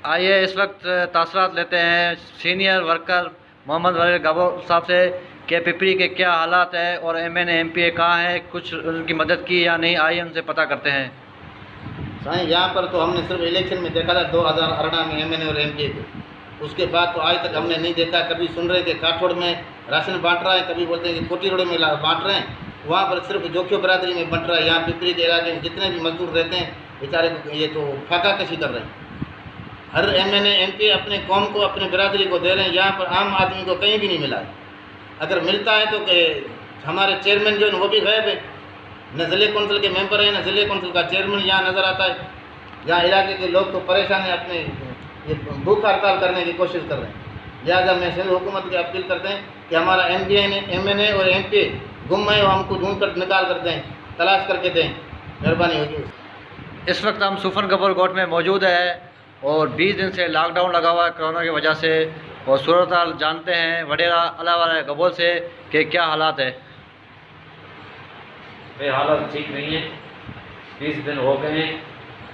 आइए इस वक्त तासरात लेते हैं सीनियर वर्कर मोहम्मद वलीद गबोर साहब से कि पिपरी के क्या हालात है और एमएनए एमपीए कहाँ है, कुछ उनकी मदद की या नहीं, आइए उनसे पता करते हैं। साईं, यहाँ पर तो हमने सिर्फ इलेक्शन में देखा था 2018 में एमएनए और एमपीए को। उसके बाद तो आज तक हमने नहीं देखा। कभी सुन रहे कि काठोड़ में राशन बांट रहा है, कभी बोलते हैं कि कोटी रोड में बांट रहे हैं। वहाँ पर सिर्फ जोखियो बरादरी में बंट रहा है। यहाँ पिपरी के इलाके में जितने भी मजदूर रहते हैं बेचारे ये तो फाका कशी कर रहे हैं। हर एमएनए एमपी अपने कौम को, अपने बिरादरी को दे रहे हैं। यहाँ पर आम आदमी को कहीं भी नहीं मिला है। अगर मिलता है तो हमारे चेयरमैन जो है वो भी गायब है। न ज़िले कौंसिल के मेंबर हैं, न ज़िले कौंसिल का चेयरमैन यहाँ नज़र आता है। यहाँ इलाके के लोग तो परेशान हैं, अपने ये भूख हड़ताल करने की कोशिश कर रहे हैं। लिहाजा मैं सिंध हुकूमत की अपील करते हैं कि हमारा एमएनए और एमपी गुम है, हमको ढूंढ कर निकाल कर दें, तलाश करके दें, मेहरबानी होगी। इस वक्त हम सुफन गबर कोट में मौजूद है और 20 दिन से लॉकडाउन लगा हुआ है कोरोना की वजह से, और सूरत हाल जानते हैं वडेरा अलावा गबोल से कि क्या हालात है। हालत ठीक नहीं है। 20 दिन हो गए हैं।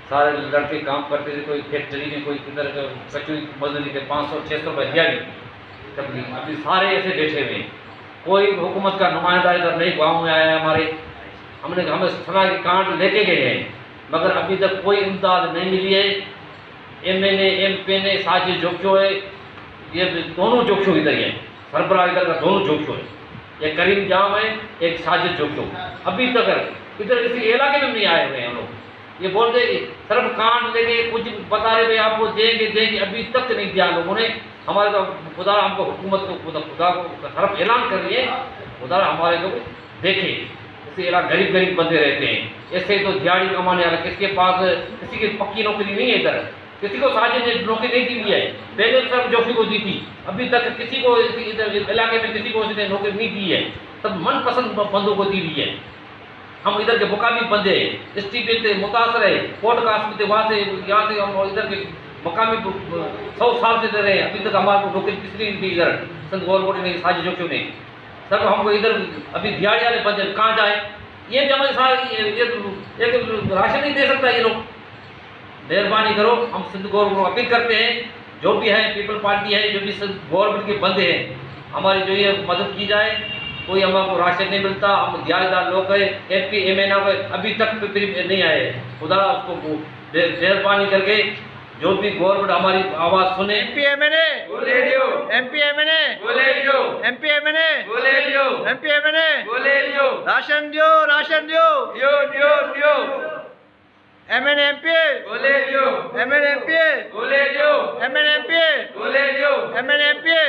सारे लड़के काम करते थे, कोई फैक्ट्री में, कोई किधर कचौरी मजदूरी के 500-600 रुपये दिहाड़ी। तकलीफ अभी सारे ऐसे बैठे हुए हैं। कोई हुकूमत का नुमाइंदा इधर नहीं गाँव में आया है हमारे। हमें सुना कि कार्ड लेके गए हैं, मगर अभी तक कोई इमदाद नहीं मिली है। एमएनए एमपीए साजिश जोखियो है, ये दोनों जोखियो इधर ही है। सरबराह इधर का दोनों जोखियो है। एक करीम जाम है, एक साजिश जोखियो। अभी तक इधर किसी इलाके में नहीं आए हुए हैं हम लोग। ये बोलते सिर्फ कांड लेके कुछ बता रहे भाई आपको देंगे, अभी तक नहीं दिया लोगों ने। हमारे तो खुदा हमको हुकूमत को खुदा को तरफ ऐलान कर रही है, खुदा हमारे को देखे। इसी इलाके गरीब बंदे रहते हैं, ऐसे तो दिहाड़ी कमाने वाला किसके पास किसी की पक्की नौकरी नहीं है। इधर किसी को साजिश ने नौकरी नहीं दी हुई है। पहले सब जोखी को दी थी, अभी तक किसी को इधर इलाके में किसी को उसने नौकरी नहीं दी है। सब मनपसंद बंदों को दी हुई है। हम इधर के मुकामी बंदे स्टीपे से मुतासर है, कोर्ट का आस्पत्रे वहाँ से यहाँ से हम इधर के मुकामी 100 साल से दे रहे हैं। अभी तक हमारे को नौकरी किसी नहीं दी। इधर संत गवर्नमेंट ने, साजिश जोखियों ने सब हमको इधर अभी दिहाड़ी वाले बंदे कहाँ जाए। ये भी हमारे साथ एक राशन नहीं दे सकता ये लोग। मेहरबानी करो, हम सिंध गवर्नमेंट को अपील करते हैं, जो भी है पीपल पार्टी है, जो भी गवर्नमेंट के बंदे हैं, हमारी जो ये मदद की जाए। कोई हमको राशन नहीं मिलता, हम दिहाड़ीदार लोग है। एमपी एमएनए अभी तक नहीं आए। खुदा उसको मेहरबानी करके जो भी गवर्नमेंट हमारी आवाज़ सुने। एमपी एमएनए बोले लियो, एमपी एमएनए बोले लियो, एमपी एमएनए बोले लियो, एमपी एमएनए बोले लियो, राशन दियो, राशन दियो, दियो दियो दियो, एमएनए एमपीए बोले लियो, एमएनए एमपीए बोले लियो, एमएनए एमपीए बोले लियो, एमएनए एमपीए